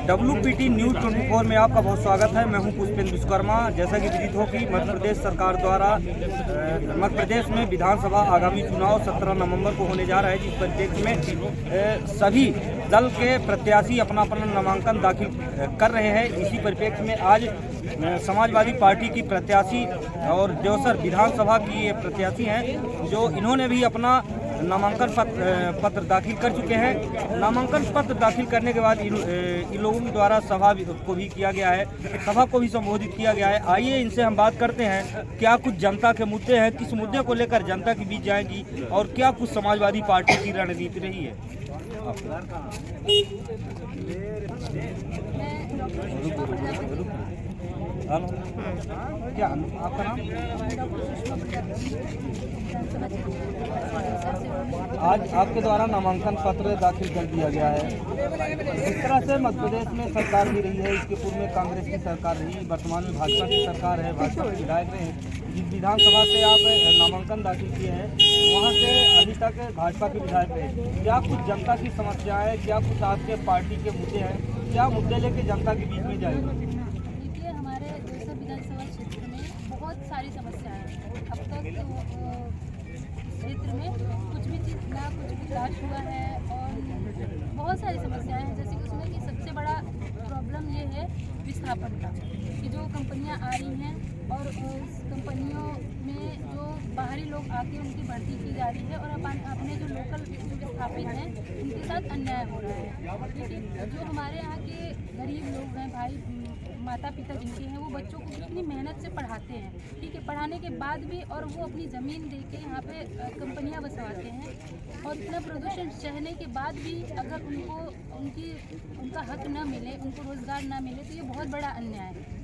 WPT news 24 में आपका बहुत स्वागत है। मैं हूं पुष्पेंद्र विश्वकर्मा। जैसा कि विदित हो कि मध्य प्रदेश सरकार द्वारा मध्य प्रदेश में विधानसभा आगामी चुनाव 17 नवंबर को होने जा रहा है, जिस परिप्रेक्ष्य में सभी दल के प्रत्याशी अपना अपना नामांकन दाखिल कर रहे हैं। इसी परिप्रेक्ष्य में आज समाजवादी पार्टी की प्रत्याशी और देवसर विधानसभा की ये प्रत्याशी हैं, जो इन्होंने भी अपना नामांकन पत्र दाखिल कर चुके हैं। नामांकन पत्र दाखिल करने के बाद इन लोगों के द्वारा सभा को भी किया गया है, सभा को भी संबोधित किया गया है। आइए इनसे हम बात करते हैं, क्या कुछ जनता के मुद्दे हैं, किस मुद्दे को लेकर जनता के बीच जाएंगी और क्या कुछ समाजवादी पार्टी की रणनीति रही है। क्या आपका नाम? आज आपके द्वारा नामांकन पत्र दाखिल कर दिया गया है। इस तरह से मध्य प्रदेश में सरकार भी रही है, इसके पूर्व में कांग्रेस की सरकार रही, वर्तमान में भाजपा की सरकार है, भाजपा के विधायक रहे। जिस विधानसभा से आप नामांकन दाखिल किए हैं, वहाँ से अभी तक भाजपा के विधायक रहे। क्या कुछ जनता की समस्याएं, क्या कुछ आपके पार्टी के मुद्दे हैं, क्या मुद्दे लेके जनता के बीच में जाएंगे? देखिए, हमारे देवसर विधानसभा क्षेत्र में बहुत सारी समस्याएं हैं। अब तक क्षेत्र में कुछ भी चीज़ ना कुछ विकास हुआ है और बहुत सारी समस्याएं हैं। जैसे कि उसमें कि सबसे बड़ा प्रॉब्लम ये है विस्थापन का, कि जो कंपनियां आ रही हैं और उस कंपनियों में जो बाहरी लोग आके उनकी भर्ती की जा रही है और अपने जो लोकल जो विस्थापित हैं उनके साथ अन्याय हो रहा है। लेकिन जो हमारे यहाँ के गरीब लोग हैं, भाई माता पिता जिनके हैं, वो बच्चों को कितनी मेहनत से पढ़ाते हैं, ठीक है, पढ़ाने के बाद भी और वो अपनी ज़मीन दे के यहाँ पे कंपनियाँ बसवाते हैं और इतना प्रदूषण सहने के बाद भी अगर उनको उनका हक ना मिले, उनको रोज़गार ना मिले, तो ये बहुत बड़ा अन्याय है।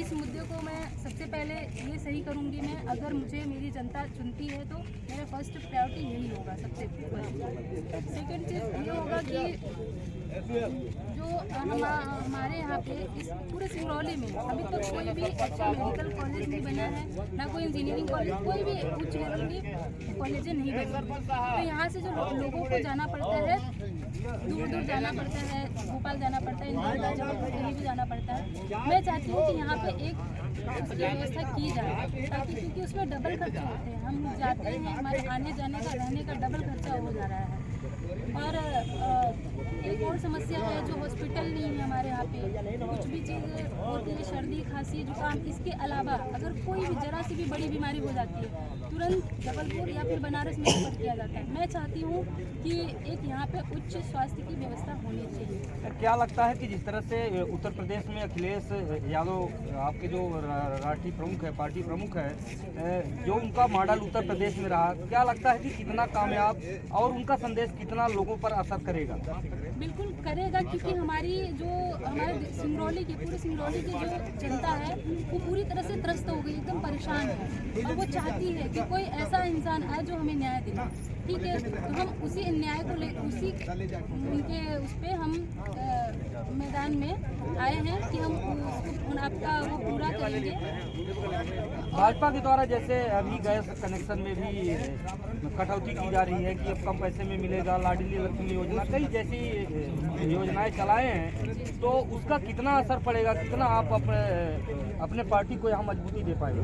इस मुद्दे को मैं सबसे पहले ये सही करूँगी। मैं अगर मुझे मेरी जनता चुनती है तो मेरा फर्स्ट प्रायोरिटी यही होगा। सबसे सेकंड चीज़ ये होगा कि जो हमारे यहाँ पे इस पूरे सिंगरौली में अभी तक कोई भी अच्छा मेडिकल कॉलेज नहीं बना है, ना कोई इंजीनियरिंग कॉलेज, कोई भी उच्च लेवल की कॉलेजें नहीं बनी। तो यहाँ से जो लोगों को जाना पड़ता है, दूर दूर जाना पड़ता है, भोपाल जाना पड़ता है, इंदौर, जबलपुर, कहीं भी जाना पड़ता है। मैं चाहती हूँ कि यहाँ पे एक उसकी व्यवस्था की जाए, ताकि क्योंकि उसमें डबल खर्चा होते हैं। हम जाते हैं, हमारे आने जाने का रहने का डबल खर्चा हो जा रहा है। और एक और समस्या है, जो हॉस्पिटल नहीं है हमारे यहाँ पे। कुछ भी चीज़ होती है, सर्दी खांसी जुकाम, इसके अलावा अगर कोई भी जरा सी भी बड़ी बीमारी हो जाती है, तुरंत जबलपुर या फिर बनारस में रेफर किया जाता है। मैं चाहती हूँ कि एक यहाँ पे उच्च स्वास्थ्य की व्यवस्था होनी चाहिए। क्या लगता है कि जिस तरह से उत्तर प्रदेश में अखिलेश यादव आपके जो राष्ट्रीय प्रमुख है, पार्टी प्रमुख है, जो उनका मॉडल उत्तर प्रदेश में रहा, क्या लगता है कि कितना कामयाब और उनका संदेश कितना लोगों पर असर करेगा? बिल्कुल करेगा, क्योंकि हमारे सिंगरौली की पूरी सिंगरौली की जो जनता है वो पूरी तरह से त्रस्त हो गई, एकदम परेशान है और वो चाहती है कि कोई ऐसा इंसान आए जो हमें न्याय दे। ठीक है, तो हम उसी न्याय को उसी उनके उस पर हम मैदान में आए हैं कि हम आपका वो पूरा करेंगे। भाजपा के द्वारा जैसे अभी गैस कनेक्शन में भी कटौती की जा रही है कि अब कम पैसे में मिलेगा, लाडली लक्ष्मी योजना, कई जैसी योजनाएं चलाए हैं, तो उसका कितना असर पड़ेगा, कितना आप अपने पार्टी को यहाँ मजबूती दे पाएंगे?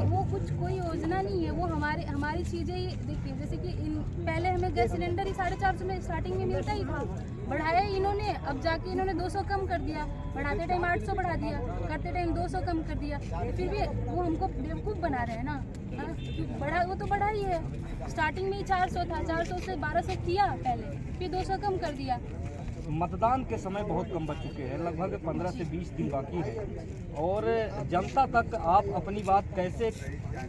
वो कुछ कोई योजना नहीं है, वो हमारी चीज़ें ही देखिए। जैसे कि पहले हमें गैस सिलेंडर ही 450 में स्टार्टिंग में मिलता ही था, बढ़ाया इन्होंने, अब जाके इन्होंने 200 कम कर दिया, बढ़ाते टाइम 800 बढ़ा दिया, करते टाइम 200 कम कर दिया। फिर भी वो हमको बेवकूफ़ बना रहे हैं ना। बढ़ा, वो तो बढ़ा ही है। स्टार्टिंग में ही 400 था, 400 से 1200 किया पहले, फिर 200 कम कर दिया। मतदान के समय बहुत कम बच चुके हैं, लगभग 15 से 20 दिन बाकी है और जनता तक आप अपनी बात कैसे,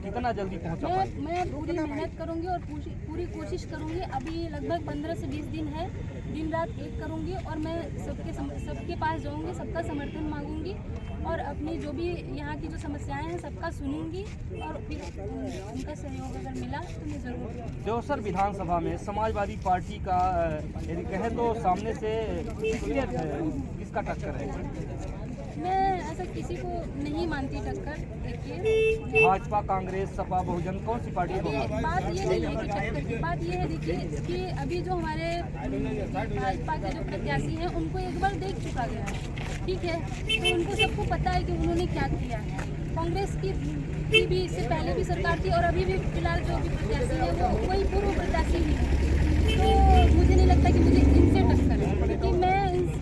कितना जल्दी पहुंचा पाएंगे? मैं पूरी मेहनत करूंगी और पूरी कोशिश करूंगी। अभी लगभग 15 से 20 दिन है, दिन रात एक करूंगी और मैं सबके पास जाऊंगी, सबका समर्थन मांगूंगी और अपनी जो भी यहाँ की जो समस्याएं हैं सबका सुनूंगी और फिर उनका सहयोग अगर मिला तो मैं ज़रूर। देवसर विधानसभा में समाजवादी पार्टी का यदि कहें तो सामने से किसका टक्कर है? मैं ऐसा किसी को नहीं मानती टक्कर। देखिए भाजपा, कांग्रेस, सपा, बहुजन कौन सी पार्टी को? देखिए, बात ये नहीं है कि टक्कर की बात ये है। देखिए कि अभी जो हमारे भाजपा के जो प्रत्याशी हैं उनको एक बार देख चुका गया है, ठीक है, तो उनको सबको पता है कि उन्होंने क्या किया है। कांग्रेस की भी इससे पहले भी सरकार थी और अभी भी फिलहाल जो भी प्रत्याशी है वो वही पूर्व प्रत्याशी ही है। तो मुझे नहीं लगता कि मुझे इनसे टक्कर है, क्योंकि मैं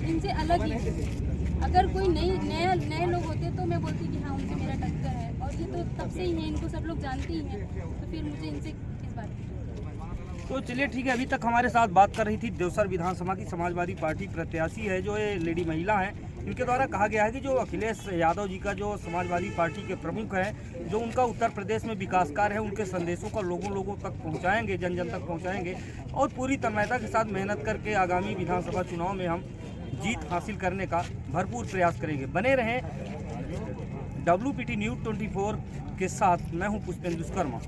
इनसे अलग ही हूँ। अगर कोई नए लोग होते तो मैं बोलती कि हाँ उनसे मेरा टक्कर है, और ये तो तब से ही है, इनको सब लोग जानते ही हैं, तो फिर मुझे इनसे किस बात की। तो चलिए ठीक है, अभी तक हमारे साथ बात कर रही थी देवसर विधानसभा की समाजवादी पार्टी प्रत्याशी है, जो ये लेडी महिला है। इनके द्वारा कहा गया है कि जो अखिलेश यादव जी का जो समाजवादी पार्टी के प्रमुख हैं, जो उनका उत्तर प्रदेश में विकास कार्य है, उनके संदेशों को लोगों तक पहुंचाएंगे, जन जन तक पहुंचाएंगे, और पूरी तन्मयता के साथ मेहनत करके आगामी विधानसभा चुनाव में हम जीत हासिल करने का भरपूर प्रयास करेंगे। बने रहें WPT न्यूज़ 24 के साथ। मैं हूं पुष्पेंद्र विश्वकर्मा।